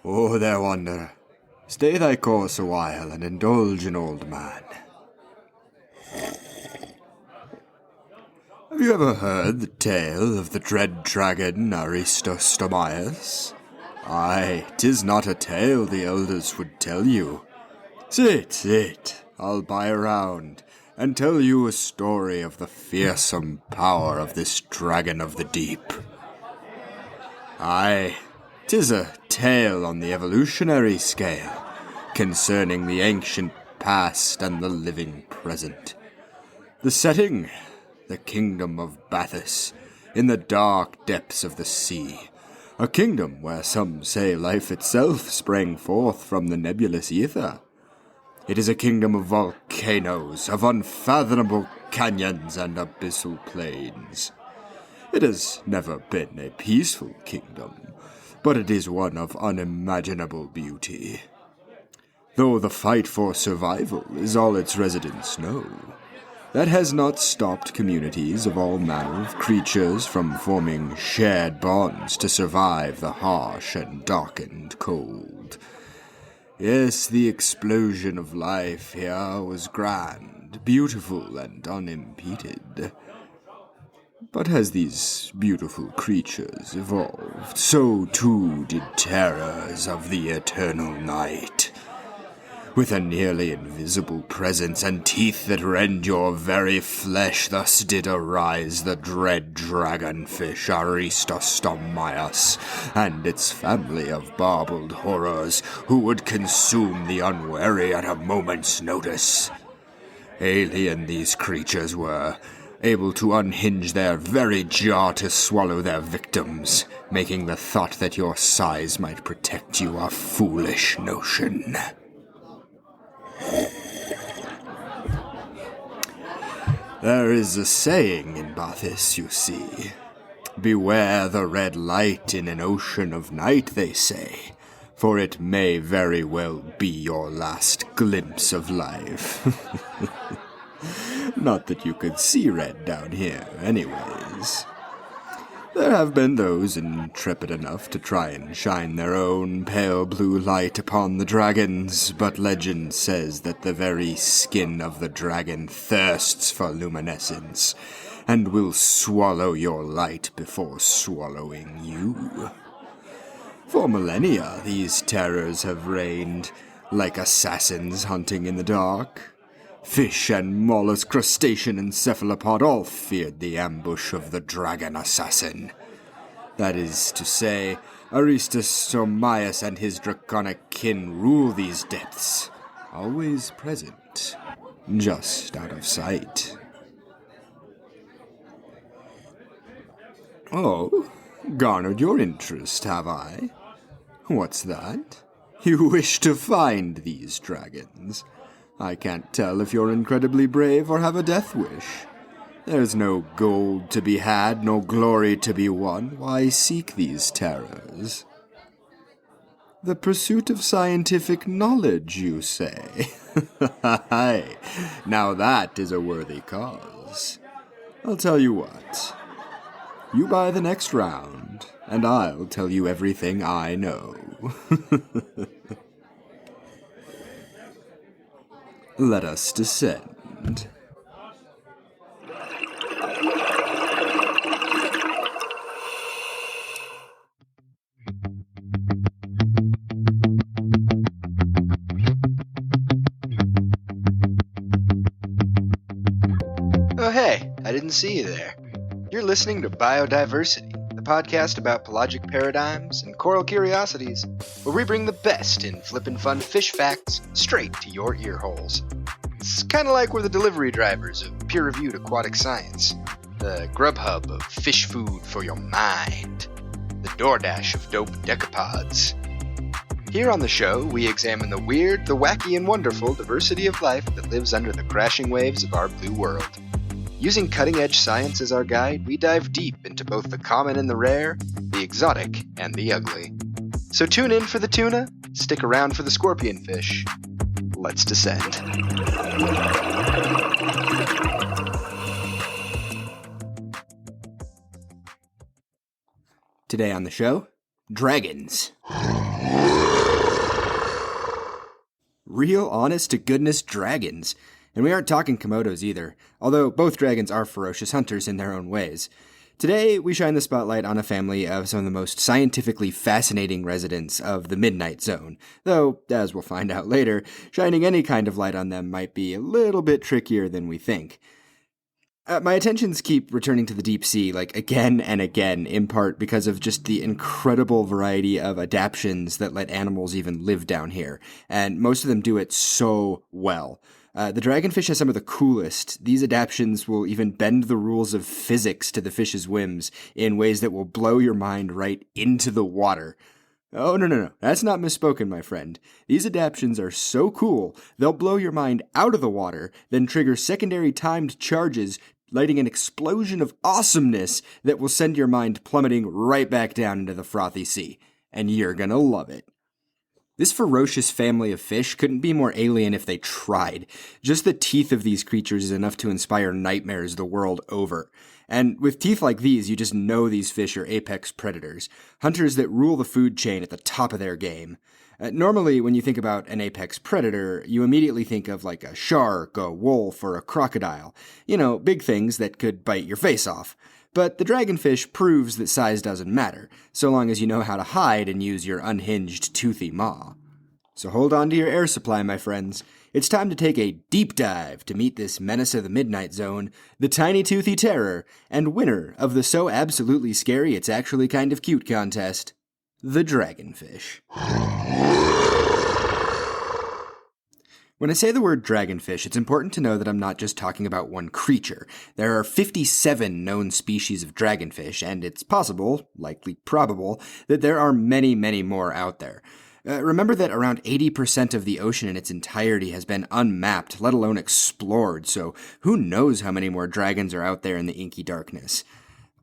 Oh, there, wanderer. Stay thy course a while and indulge an old man. Have you ever heard the tale of the dread dragon Aristostomias? Aye, 'tis not a tale the elders would tell you. Sit, I'll buy around and tell you a story of the fearsome power of this dragon of the deep. Aye, 'tis a tale on the evolutionary scale, concerning the ancient past and the living present. The setting, the kingdom of Bathus, in the dark depths of the sea, a kingdom where some say life itself sprang forth from the nebulous ether. It is a kingdom of volcanoes, of unfathomable canyons and abyssal plains. It has never been a peaceful kingdom, but it is one of unimaginable beauty. Though the fight for survival is all its residents know, that has not stopped communities of all manner of creatures from forming shared bonds to survive the harsh and darkened cold. Yes, the explosion of life here was grand, beautiful, and unimpeded. But as these beautiful creatures evolved, so too did terrors of the eternal night. With a nearly invisible presence and teeth that rend your very flesh, thus did arise the dread dragonfish Aristostomias, and its family of barbed horrors, who would consume the unwary at a moment's notice. Alien these creatures were, able to unhinge their very jaw to swallow their victims, making the thought that your size might protect you a foolish notion. There is a saying in Bathus, you see. Beware the red light in an ocean of night, they say, for it may very well be your last glimpse of life. Not that you could see red down here, anyways. There have been those intrepid enough to try and shine their own pale blue light upon the dragons, but legend says that the very skin of the dragon thirsts for luminescence, and will swallow your light before swallowing you. For millennia, these terrors have reigned, like assassins hunting in the dark. Fish and mollusk, crustacean and cephalopod all feared the ambush of the dragon assassin. That is to say, Aristostomias and his draconic kin rule these depths, always present, just out of sight. Oh, garnered your interest, have I? What's that? You wish to find these dragons? I can't tell if you're incredibly brave or have a death wish. There's no gold to be had, no glory to be won. Why seek these terrors? The pursuit of scientific knowledge, you say? Aye, now that is a worthy cause. I'll tell you what. You buy the next round, and I'll tell you everything I know. Let us descend. Oh hey, I didn't see you there. You're listening to Bio-DIVE-rsity, the podcast about pelagic paradigms and coral curiosities, where we bring the best in flippin' fun fish facts straight to your ear holes. It's kinda like we're the delivery drivers of peer-reviewed aquatic science, the Grubhub of fish food for your mind, the DoorDash of dope decapods. Here on the show, we examine the weird, the wacky, and wonderful diversity of life that lives under the crashing waves of our blue world. Using cutting-edge science as our guide, we dive deep into both the common and the rare, the exotic and the ugly. So tune in for the tuna, stick around for the scorpionfish. Let's descend. Today on the show, dragons. Real honest-to-goodness dragons. And we aren't talking Komodos either, although both dragons are ferocious hunters in their own ways. Today, we shine the spotlight on a family of some of the most scientifically fascinating residents of the Midnight Zone, though, as we'll find out later, shining any kind of light on them might be a little bit trickier than we think. My attentions keep returning to the deep sea, again and again, in part because of just the incredible variety of adaptations that let animals even live down here, and most of them do it so well. The dragonfish has some of the coolest. These adaptations will even bend the rules of physics to the fish's whims in ways that will blow your mind right into the water. Oh, no. That's not misspoken, my friend. These adaptations are so cool, they'll blow your mind out of the water, then trigger secondary timed charges, lighting an explosion of awesomeness that will send your mind plummeting right back down into the frothy sea. And you're gonna love it. This ferocious family of fish couldn't be more alien if they tried. Just the teeth of these creatures is enough to inspire nightmares the world over. And with teeth like these, you just know these fish are apex predators, hunters that rule the food chain at the top of their game. Normally, when you think about an apex predator, you immediately think of a shark, a wolf, or a crocodile. Big things that could bite your face off. But the dragonfish proves that size doesn't matter, so long as you know how to hide and use your unhinged, toothy maw. So hold on to your air supply, my friends. It's time to take a deep dive to meet this menace of the Midnight Zone, the tiny toothy terror, and winner of the so absolutely scary it's actually kind of cute contest, the dragonfish. When I say the word dragonfish, it's important to know that I'm not just talking about one creature. There are 57 known species of dragonfish, and it's possible, likely probable, that there are many, many more out there. Remember that around 80% of the ocean in its entirety has been unmapped, let alone explored, so who knows how many more dragons are out there in the inky darkness.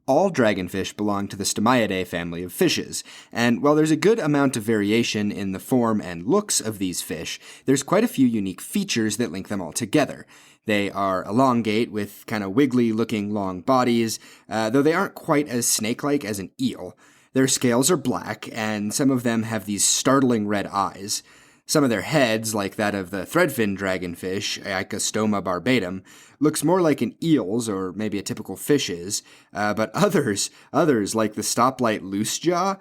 All dragonfish belong to the Stomiidae family of fishes, and while there's a good amount of variation in the form and looks of these fish, there's quite a few unique features that link them all together. They are elongate with kind of wiggly-looking long bodies, though they aren't quite as snake-like as an eel. Their scales are black, and some of them have these startling red eyes. Some of their heads, like that of the threadfin dragonfish, Iacostoma barbatum, looks more like an eel's or maybe a typical fish's, but others, like the stoplight loosejaw,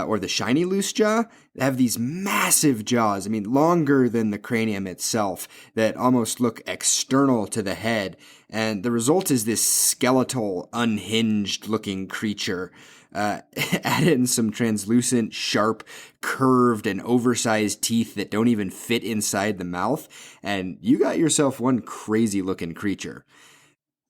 or the shiny loosejaw, have these massive jaws, longer than the cranium itself, that almost look external to the head, and the result is this skeletal, unhinged-looking creature. Add in some translucent, sharp, curved, and oversized teeth that don't even fit inside the mouth, and you got yourself one crazy-looking creature.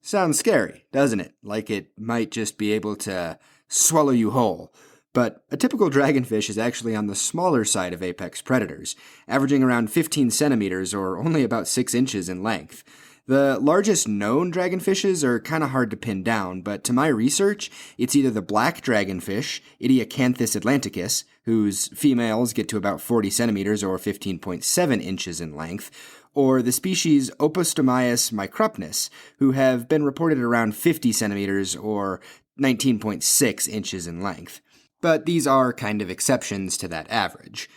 Sounds scary, doesn't it? Like it might just be able to swallow you whole. But a typical dragonfish is actually on the smaller side of apex predators, averaging around 15 centimeters or only about 6 inches in length. The largest known dragonfishes are kind of hard to pin down, but to my research, it's either the black dragonfish, Ediacanthus atlanticus, whose females get to about 40 centimeters or 15.7 inches in length, or the species Opostomias micropnus, who have been reported around 50 centimeters or 19.6 inches in length. But these are kind of exceptions to that average.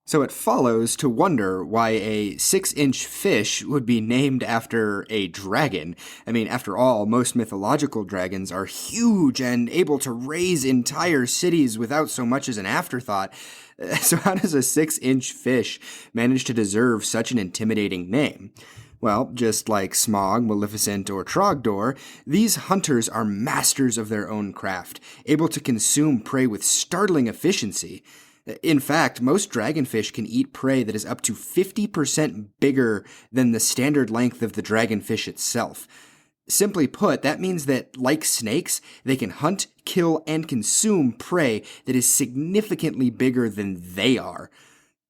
So it follows to wonder why a 6-inch fish would be named after a dragon. After all, most mythological dragons are huge and able to raise entire cities without so much as an afterthought. So how does a 6-inch fish manage to deserve such an intimidating name? Well, just like Smog, Maleficent, or Trogdor, these hunters are masters of their own craft, able to consume prey with startling efficiency. In fact, most dragonfish can eat prey that is up to 50% bigger than the standard length of the dragonfish itself. Simply put, that means that, like snakes, they can hunt, kill, and consume prey that is significantly bigger than they are.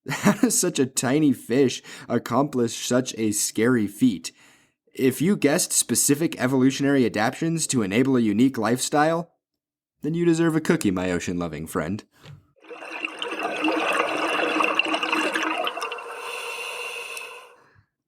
How does such a tiny fish accomplish such a scary feat? If you guessed specific evolutionary adaptations to enable a unique lifestyle, then you deserve a cookie, my ocean-loving friend.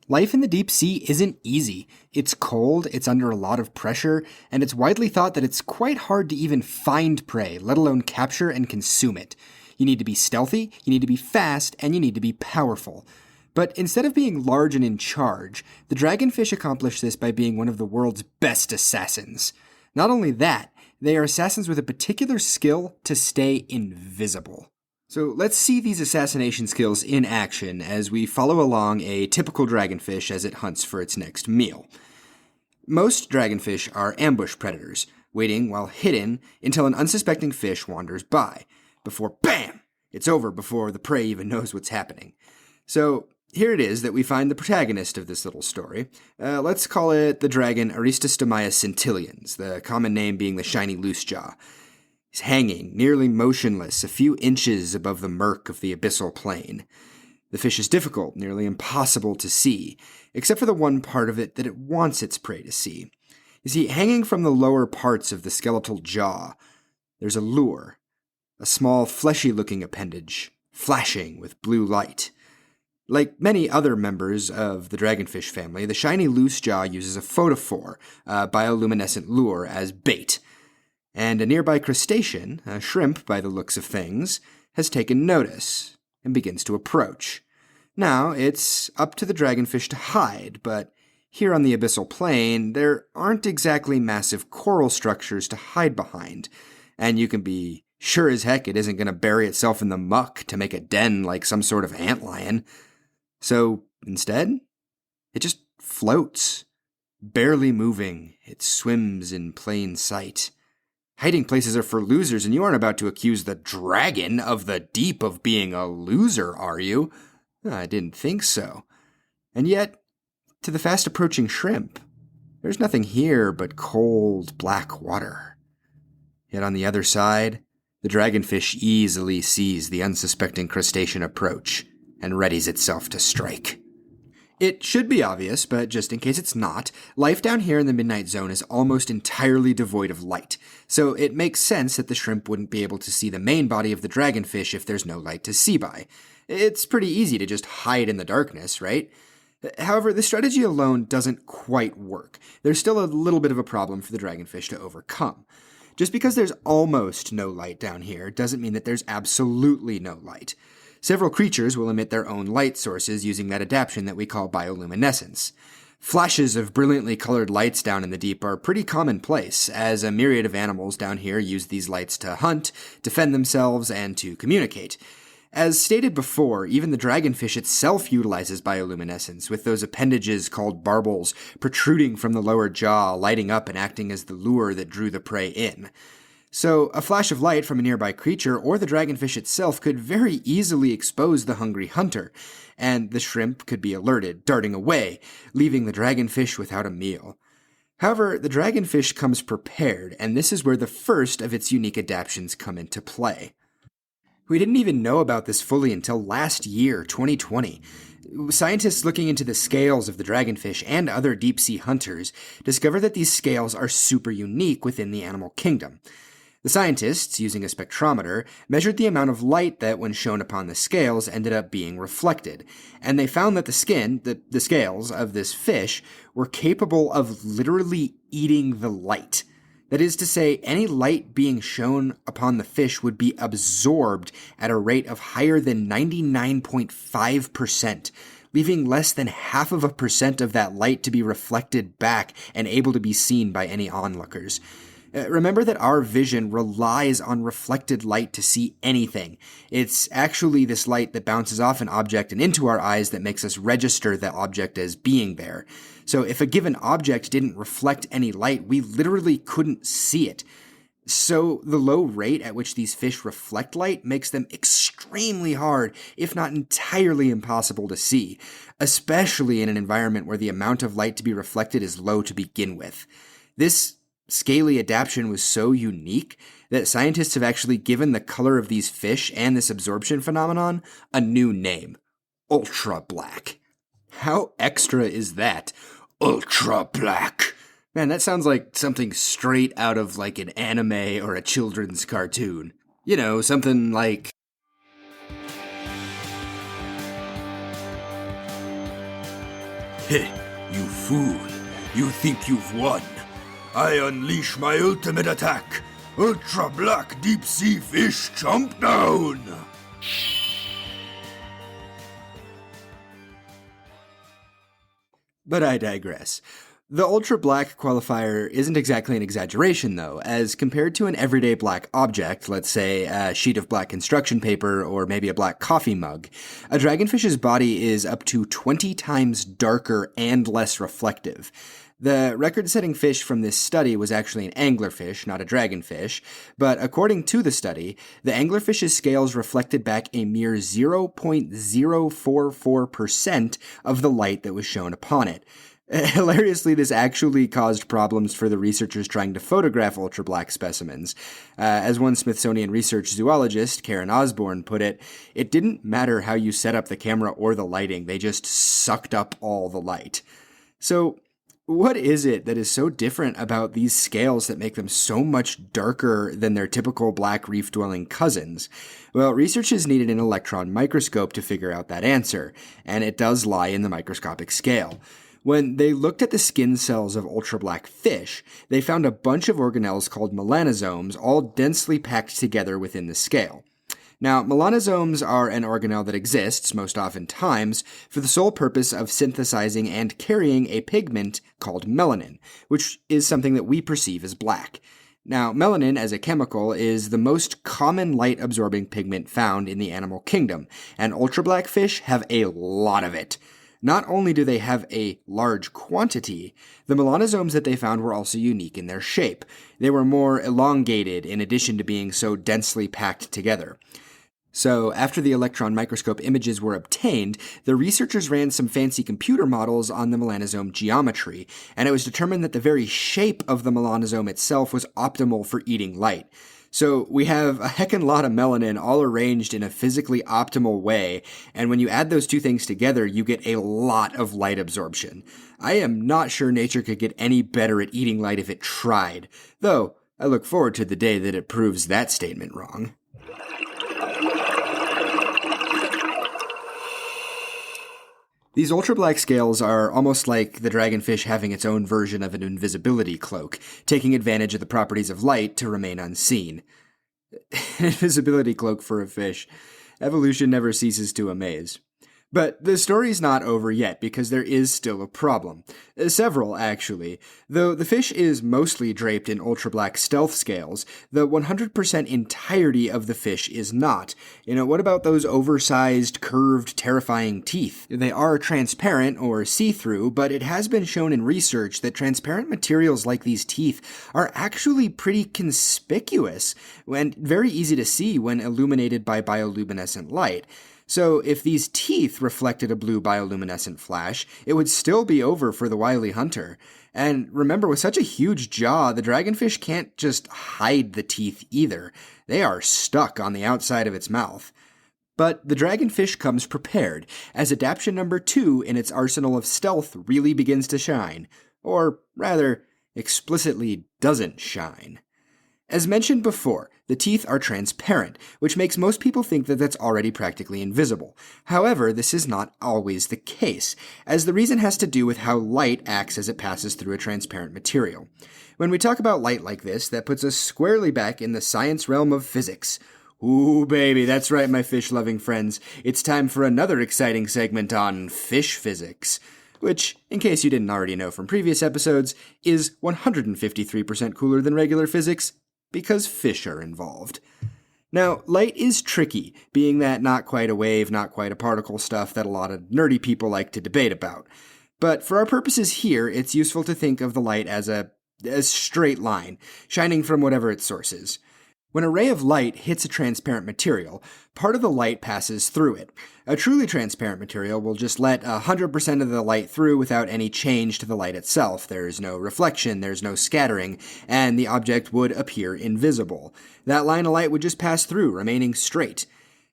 Life in the deep sea isn't easy. It's cold, it's under a lot of pressure, and it's widely thought that it's quite hard to even find prey, let alone capture and consume it. You need to be stealthy, you need to be fast, and you need to be powerful. But instead of being large and in charge, the dragonfish accomplish this by being one of the world's best assassins. Not only that, they are assassins with a particular skill to stay invisible. So let's see these assassination skills in action as we follow along a typical dragonfish as it hunts for its next meal. Most dragonfish are ambush predators, waiting while hidden until an unsuspecting fish wanders by, before BAM! It's over before the prey even knows what's happening. So here it is that we find the protagonist of this little story. Let's call it the dragon Aristostomias scintillians, the common name being the shiny Loosejaw. He's hanging, nearly motionless, a few inches above the murk of the abyssal plain. The fish is difficult, nearly impossible to see, except for the one part of it that it wants its prey to see. You see, hanging from the lower parts of the skeletal jaw, there's a lure, a small fleshy-looking appendage, flashing with blue light. Like many other members of the dragonfish family, the shiny Loosejaw uses a photophore, a bioluminescent lure, as bait. And a nearby crustacean, a shrimp by the looks of things, has taken notice and begins to approach. Now, it's up to the dragonfish to hide, but here on the abyssal plain, there aren't exactly massive coral structures to hide behind, and you can be sure as heck it isn't going to bury itself in the muck to make a den like some sort of antlion. So, instead, it just floats. Barely moving, it swims in plain sight. Hiding places are for losers, and you aren't about to accuse the dragon of the deep of being a loser, are you? I didn't think so. And yet, to the fast-approaching shrimp, there's nothing here but cold, black water. Yet on the other side, the dragonfish easily sees the unsuspecting crustacean approach and readies itself to strike. It should be obvious, but just in case it's not, life down here in the Midnight Zone is almost entirely devoid of light, so it makes sense that the shrimp wouldn't be able to see the main body of the dragonfish if there's no light to see by. It's pretty easy to just hide in the darkness, right? However, the strategy alone doesn't quite work. There's still a little bit of a problem for the dragonfish to overcome. Just because there's almost no light down here doesn't mean that there's absolutely no light. Several creatures will emit their own light sources using that adaptation that we call bioluminescence. Flashes of brilliantly colored lights down in the deep are pretty commonplace, as a myriad of animals down here use these lights to hunt, defend themselves, and to communicate. As stated before, even the dragonfish itself utilizes bioluminescence, with those appendages called barbels protruding from the lower jaw, lighting up and acting as the lure that drew the prey in. So, a flash of light from a nearby creature or the dragonfish itself could very easily expose the hungry hunter, and the shrimp could be alerted, darting away, leaving the dragonfish without a meal. However, the dragonfish comes prepared, and this is where the first of its unique adaptations come into play. We didn't even know about this fully until last year, 2020. Scientists looking into the scales of the dragonfish and other deep-sea hunters discovered that these scales are super unique within the animal kingdom. The scientists, using a spectrometer, measured the amount of light that, when shown upon the scales, ended up being reflected, and they found that the scales of this fish, were capable of literally eating the light. That is to say, any light being shown upon the fish would be absorbed at a rate of higher than 99.5%, leaving less than 0.5% of that light to be reflected back and able to be seen by any onlookers. Remember that our vision relies on reflected light to see anything. It's actually this light that bounces off an object and into our eyes that makes us register that object as being there. So if a given object didn't reflect any light, we literally couldn't see it. So the low rate at which these fish reflect light makes them extremely hard, if not entirely impossible to see, especially in an environment where the amount of light to be reflected is low to begin with. This scaly adaptation was so unique that scientists have actually given the color of these fish and this absorption phenomenon a new name: ultra black. How extra is that? Ultra black. Man, that sounds like something straight out of like an anime or a children's cartoon. You know, something like... Heh, you fool. You think you've won. I unleash my ultimate attack. Ultra black deep sea fish jump down. But I digress. The ultra-black qualifier isn't exactly an exaggeration, though, as compared to an everyday black object, let's say a sheet of black construction paper or maybe a black coffee mug, a dragonfish's body is up to 20 times darker and less reflective. The record-setting fish from this study was actually an anglerfish, not a dragonfish, but according to the study, the anglerfish's scales reflected back a mere 0.044% of the light that was shown upon it. Hilariously, this actually caused problems for the researchers trying to photograph ultra-black specimens. As one Smithsonian research zoologist, Karen Osborne, put it didn't matter how you set up the camera or the lighting, they just sucked up all the light. So, what is it that is so different about these scales that make them so much darker than their typical black reef-dwelling cousins? Well, researchers needed an electron microscope to figure out that answer, and it does lie in the microscopic scale. When they looked at the skin cells of ultra-black fish, they found a bunch of organelles called melanosomes all densely packed together within the scale. Now, melanosomes are an organelle that exists, most oftentimes, for the sole purpose of synthesizing and carrying a pigment called melanin, which is something that we perceive as black. Now, melanin as a chemical is the most common light-absorbing pigment found in the animal kingdom, and ultra-black fish have a lot of it. Not only do they have a large quantity, the melanosomes that they found were also unique in their shape. They were more elongated in addition to being so densely packed together. So, after the electron microscope images were obtained, the researchers ran some fancy computer models on the melanosome geometry, and it was determined that the very shape of the melanosome itself was optimal for eating light. So we have a heckin' lot of melanin all arranged in a physically optimal way, and when you add those two things together, you get a lot of light absorption. I am not sure nature could get any better at eating light if it tried, though I look forward to the day that it proves that statement wrong. These ultra-black scales are almost like the dragonfish having its own version of an invisibility cloak, taking advantage of the properties of light to remain unseen. An invisibility cloak for a fish. Evolution never ceases to amaze. But the story's not over yet, because there is still a problem. Several, actually. Though the fish is mostly draped in ultra-black stealth scales, the 100% entirety of the fish is not. What about those oversized, curved, terrifying teeth? They are transparent or see-through, but it has been shown in research that transparent materials like these teeth are actually pretty conspicuous and very easy to see when illuminated by bioluminescent light. So if these teeth reflected a blue bioluminescent flash, it would still be over for the wily hunter. And remember, with such a huge jaw, the dragonfish can't just hide the teeth either. They are stuck on the outside of its mouth. But the dragonfish comes prepared, as adaptation number 2 in its arsenal of stealth really begins to shine. Or, rather, explicitly doesn't shine. As mentioned before, the teeth are transparent, which makes most people think that that's already practically invisible. However, this is not always the case, as the reason has to do with how light acts as it passes through a transparent material. When we talk about light like this, that puts us squarely back in the science realm of physics. Ooh, baby, that's right, my fish-loving friends. It's time for another exciting segment on fish physics, which, in case you didn't already know from previous episodes, is 153% cooler than regular physics, because fish are involved. Now, light is tricky, being that not quite a wave, not quite a particle stuff that a lot of nerdy people like to debate about. But for our purposes here, it's useful to think of the light as a straight line, shining from whatever its source is. When a ray of light hits a transparent material, part of the light passes through it. A truly transparent material will just let 100% of the light through without any change to the light itself. There's no reflection, there's no scattering, and the object would appear invisible. That line of light would just pass through, remaining straight.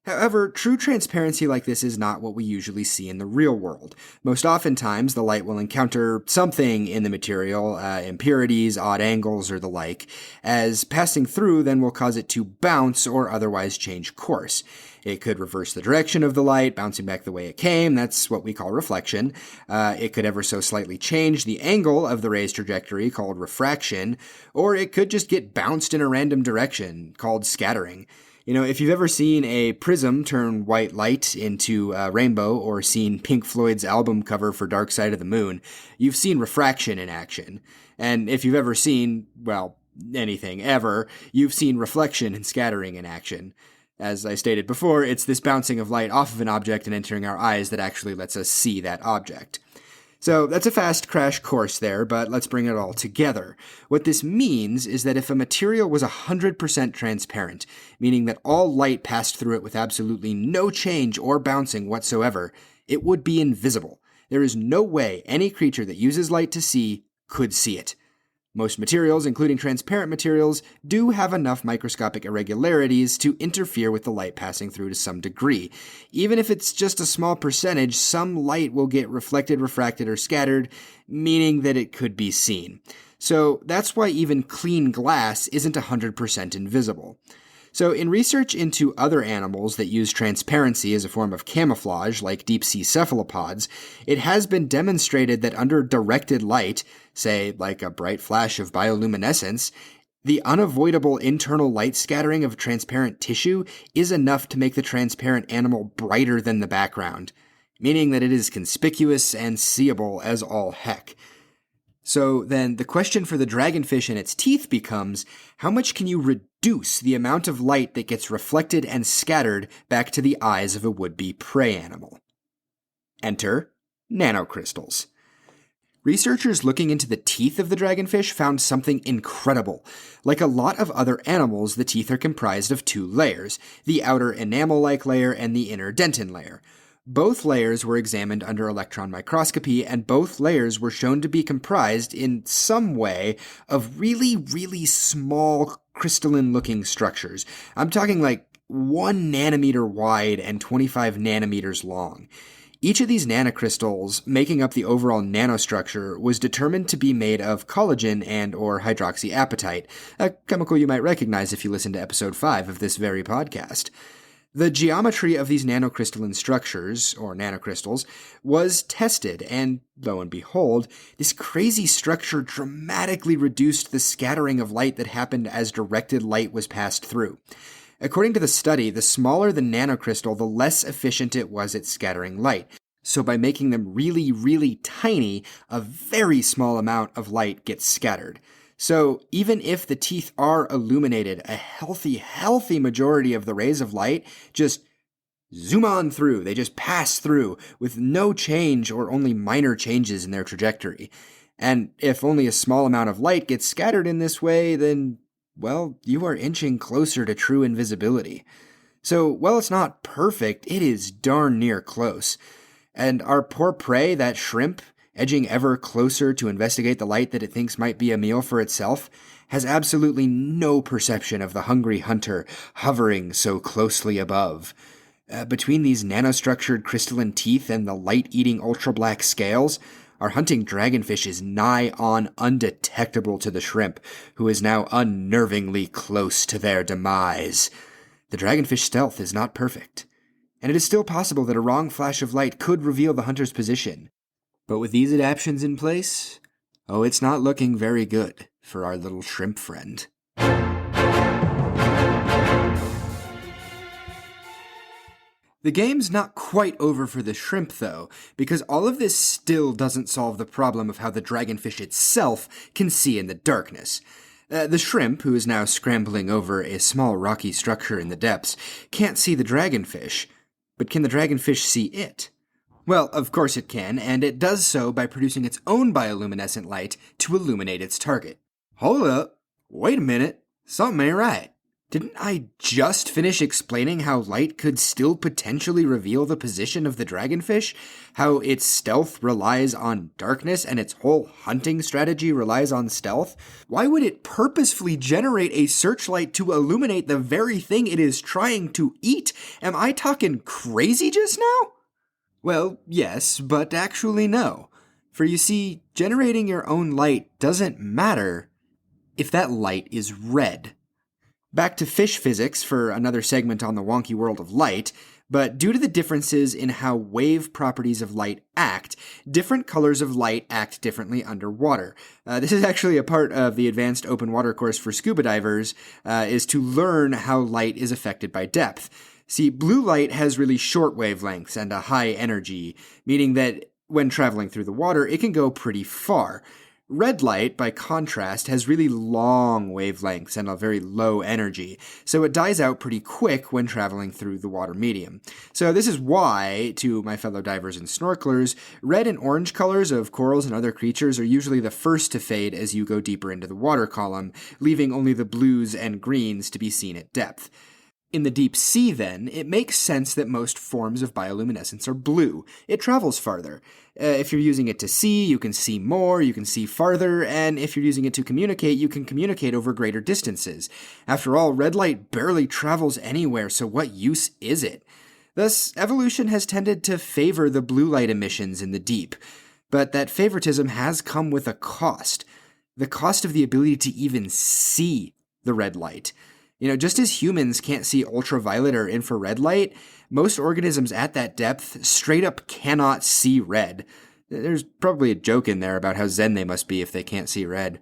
However, true transparency like this is not what we usually see in the real world. Most oftentimes, the light will encounter something in the material, impurities, odd angles, or the like, as passing through then will cause it to bounce or otherwise change course. It could reverse the direction of the light, bouncing back the way it came. That's what we call reflection. It could ever so slightly change the angle of the ray's trajectory, called refraction, or it could just get bounced in a random direction, called scattering. If you've ever seen a prism turn white light into a rainbow or seen Pink Floyd's album cover for Dark Side of the Moon, you've seen refraction in action. And if you've ever seen, anything ever, you've seen reflection and scattering in action. As I stated before, it's this bouncing of light off of an object and entering our eyes that actually lets us see that object. So that's a fast crash course there, but let's bring it all together. What this means is that if a material was 100% transparent, meaning that all light passed through it with absolutely no change or bouncing whatsoever, it would be invisible. There is no way any creature that uses light to see could see it. Most materials, including transparent materials, do have enough microscopic irregularities to interfere with the light passing through to some degree. Even if it's just a small percentage, some light will get reflected, refracted, or scattered, meaning that it could be seen. So that's why even clean glass isn't 100% invisible. So in research into other animals that use transparency as a form of camouflage, like deep-sea cephalopods, it has been demonstrated that under directed light, say like a bright flash of bioluminescence, the unavoidable internal light scattering of transparent tissue is enough to make the transparent animal brighter than the background, meaning that it is conspicuous and seeable as all heck. So then the question for the dragonfish and its teeth becomes, how much can you reduce the amount of light that gets reflected and scattered back to the eyes of a would-be prey animal? Enter nanocrystals. Researchers looking into the teeth of the dragonfish found something incredible. Like a lot of other animals, the teeth are comprised of two layers, the outer enamel-like layer and the inner dentin layer. Both layers were examined under electron microscopy, and both layers were shown to be comprised in some way of really, really small crystalline-looking structures. I'm talking like 1 nanometer wide and 25 nanometers long. Each of these nanocrystals, making up the overall nanostructure, was determined to be made of collagen and or hydroxyapatite, a chemical you might recognize if you listen to episode 5 of this very podcast. The geometry of these nanocrystalline structures, or nanocrystals, was tested, and lo and behold, this crazy structure dramatically reduced the scattering of light that happened as directed light was passed through. According to the study, the smaller the nanocrystal, the less efficient it was at scattering light. So by making them really, really tiny, a very small amount of light gets scattered. So even if the teeth are illuminated, a healthy majority of the rays of light just zoom on through. They just pass through with no change or only minor changes in their trajectory. And if only a small amount of light gets scattered in this way, then, you are inching closer to true invisibility. So, while it's not perfect, it is darn near close. And our poor prey, that shrimp, edging ever closer to investigate the light that it thinks might be a meal for itself, has absolutely no perception of the hungry hunter hovering so closely above. Between these nanostructured crystalline teeth and the light-eating ultra-black scales, our hunting dragonfish is nigh on undetectable to the shrimp, who is now unnervingly close to their demise. The dragonfish stealth is not perfect, and it is still possible that a wrong flash of light could reveal the hunter's position. But with these adaptions in place, it's not looking very good for our little shrimp friend. The game's not quite over for the shrimp, though, because all of this still doesn't solve the problem of how the dragonfish itself can see in the darkness. The shrimp, who is now scrambling over a small rocky structure in the depths, can't see the dragonfish, but can the dragonfish see it? Well, of course it can, and it does so by producing its own bioluminescent light to illuminate its target. Hold up. Wait a minute. Something ain't right. Didn't I just finish explaining how light could still potentially reveal the position of the dragonfish? How its stealth relies on darkness and its whole hunting strategy relies on stealth? Why would it purposefully generate a searchlight to illuminate the very thing it is trying to eat? Am I talking crazy just now? Well, yes, but actually no. For you see, generating your own light doesn't matter if that light is red. Back to fish physics for another segment on the wonky world of light, But due to the differences in how wave properties of light act, different colors of light act differently underwater. This is actually a part of the advanced open water course for scuba divers, is to learn how light is affected by depth. See, blue light has really short wavelengths and a high energy, meaning that when traveling through the water, it can go pretty far. Red light, by contrast, has really long wavelengths and a very low energy, so it dies out pretty quick when traveling through the water medium. So this is why, to my fellow divers and snorkelers, red and orange colors of corals and other creatures are usually the first to fade as you go deeper into the water column, leaving only the blues and greens to be seen at depth. In the deep sea, then, it makes sense that most forms of bioluminescence are blue. It travels farther. If you're using it to see, you can see more, you can see farther, and if you're using it to communicate, you can communicate over greater distances. After all, red light barely travels anywhere, so what use is it? Thus, evolution has tended to favor the blue light emissions in the deep. But that favoritism has come with a cost. The cost of the ability to even see the red light. Just as humans can't see ultraviolet or infrared light, most organisms at that depth straight up cannot see red. There's probably a joke in there about how zen they must be if they can't see red.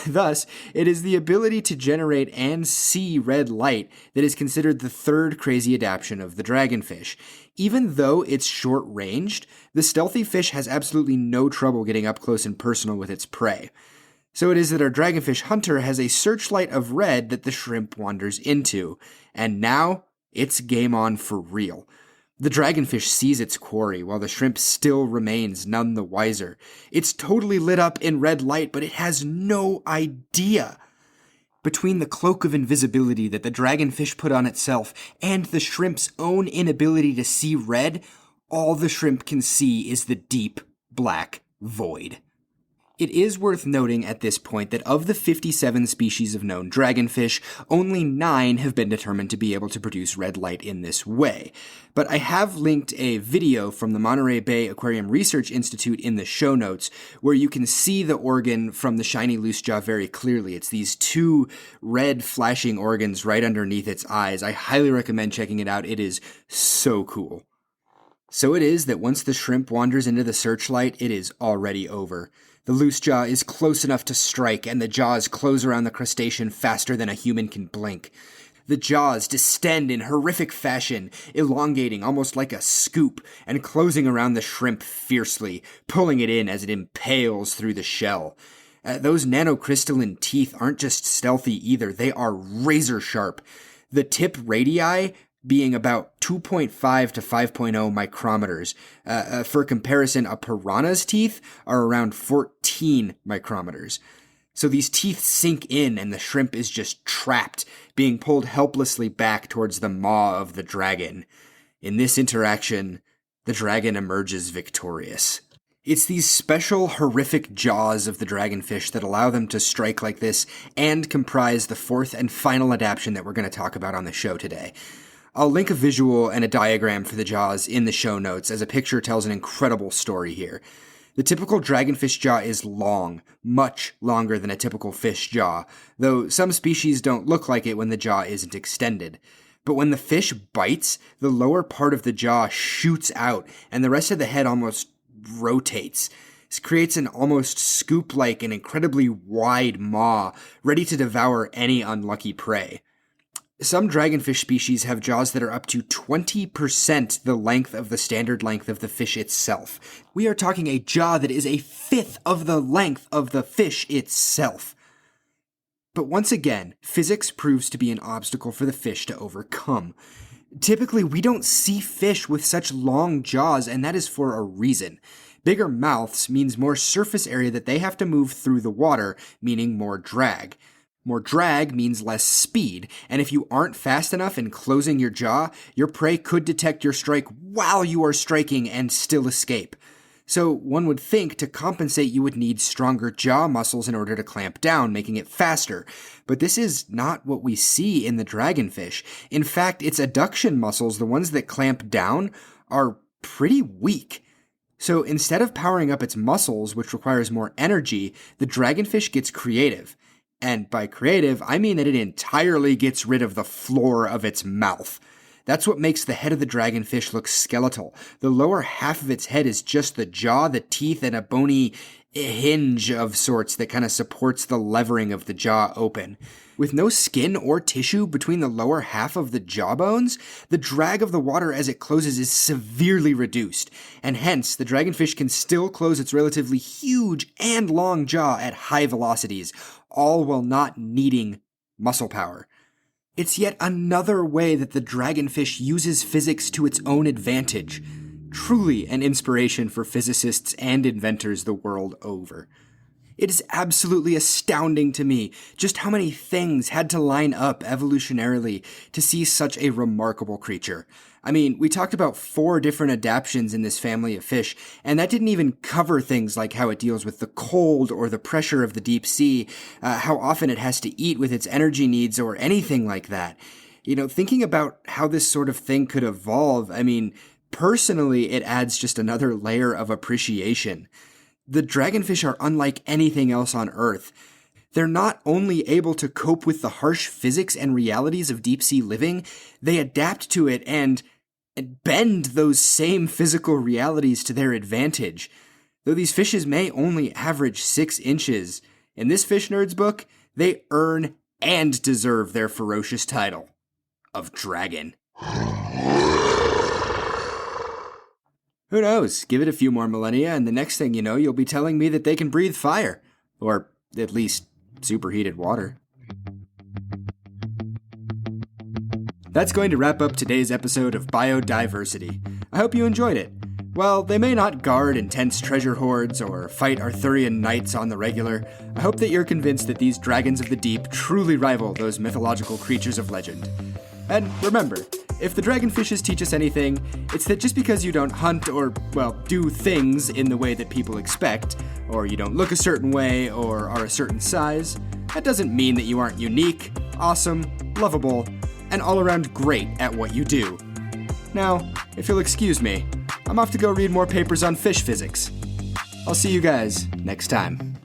Thus, it is the ability to generate and see red light that is considered the third crazy adaptation of the dragonfish. Even though it's short-ranged, the stealthy fish has absolutely no trouble getting up close and personal with its prey. So it is that our dragonfish hunter has a searchlight of red that the shrimp wanders into, and now it's game on for real. The dragonfish sees its quarry, while the shrimp still remains none the wiser. It's totally lit up in red light, but it has no idea. Between the cloak of invisibility that the dragonfish put on itself and the shrimp's own inability to see red, all the shrimp can see is the deep, black void. It is worth noting at this point that of the 57 species of known dragonfish, only 9 have been determined to be able to produce red light in this way. But I have linked a video from the Monterey Bay Aquarium Research Institute in the show notes where you can see the organ from the shiny Loosejaw very clearly. It's these 2 red flashing organs right underneath its eyes. I highly recommend checking it out. It is so cool. So it is that once the shrimp wanders into the searchlight, it is already over. The Loosejaw is close enough to strike, and the jaws close around the crustacean faster than a human can blink. The jaws distend in horrific fashion, elongating almost like a scoop, and closing around the shrimp fiercely, pulling it in as it impales through the shell. Those nanocrystalline teeth aren't just stealthy either, they are razor sharp. The tip radii being about 2.5 to 5.0 micrometers. For comparison, a piranha's teeth are around 14 micrometers. So these teeth sink in and the shrimp is just trapped, being pulled helplessly back towards the maw of the dragon. In this interaction, the dragon emerges victorious. It's these special, horrific jaws of the dragonfish that allow them to strike like this and comprise the fourth and final adaptation that we're going to talk about on the show today. I'll link a visual and a diagram for the jaws in the show notes, as a picture tells an incredible story here. The typical dragonfish jaw is long, much longer than a typical fish jaw, though some species don't look like it when the jaw isn't extended. But when the fish bites, the lower part of the jaw shoots out, and the rest of the head almost rotates. This creates an almost scoop-like and incredibly wide maw, ready to devour any unlucky prey. Some dragonfish species have jaws that are up to 20% the length of the standard length of the fish itself. We are talking a jaw that is a fifth of the length of the fish itself. But once again, physics proves to be an obstacle for the fish to overcome. Typically, we don't see fish with such long jaws, and that is for a reason. Bigger mouths means more surface area that they have to move through the water, meaning more drag. More drag means less speed, and if you aren't fast enough in closing your jaw, your prey could detect your strike while you are striking and still escape. So one would think to compensate you would need stronger jaw muscles in order to clamp down, making it faster. But this is not what we see in the dragonfish. In fact, its adduction muscles, the ones that clamp down, are pretty weak. So instead of powering up its muscles, which requires more energy, the dragonfish gets creative. And by creative, I mean that it entirely gets rid of the floor of its mouth. That's what makes the head of the dragonfish look skeletal. The lower half of its head is just the jaw, the teeth, and a bony hinge of sorts that kind of supports the levering of the jaw open. With no skin or tissue between the lower half of the jawbones, the drag of the water as it closes is severely reduced, and hence the dragonfish can still close its relatively huge and long jaw at high velocities, all while not needing muscle power. It's yet another way that the dragonfish uses physics to its own advantage. Truly an inspiration for physicists and inventors the world over. It is absolutely astounding to me just how many things had to line up evolutionarily to see such a remarkable creature. I mean, we talked about 4 different adaptations in this family of fish, and that didn't even cover things like how it deals with the cold or the pressure of the deep sea, how often it has to eat with its energy needs, or anything like that. You know, thinking about how this sort of thing could evolve, I mean, personally, it adds just another layer of appreciation. The dragonfish are unlike anything else on Earth. They're not only able to cope with the harsh physics and realities of deep-sea living, they adapt to it and bend those same physical realities to their advantage. Though these fishes may only average 6 inches, in this Fish Nerd's book, they earn and deserve their ferocious title of dragon. Who knows? Give it a few more millennia, and the next thing you know, you'll be telling me that they can breathe fire. Or at least superheated water. That's going to wrap up today's episode of Bio-Diversity. I hope you enjoyed it. While they may not guard intense treasure hoards or fight Arthurian knights on the regular, I hope that you're convinced that these dragons of the deep truly rival those mythological creatures of legend. And remember, if the dragonfishes teach us anything, it's that just because you don't hunt or, well, do things in the way that people expect, or you don't look a certain way or are a certain size, that doesn't mean that you aren't unique, awesome, lovable, and all around great at what you do. Now, if you'll excuse me, I'm off to go read more papers on fish physics. I'll see you guys next time.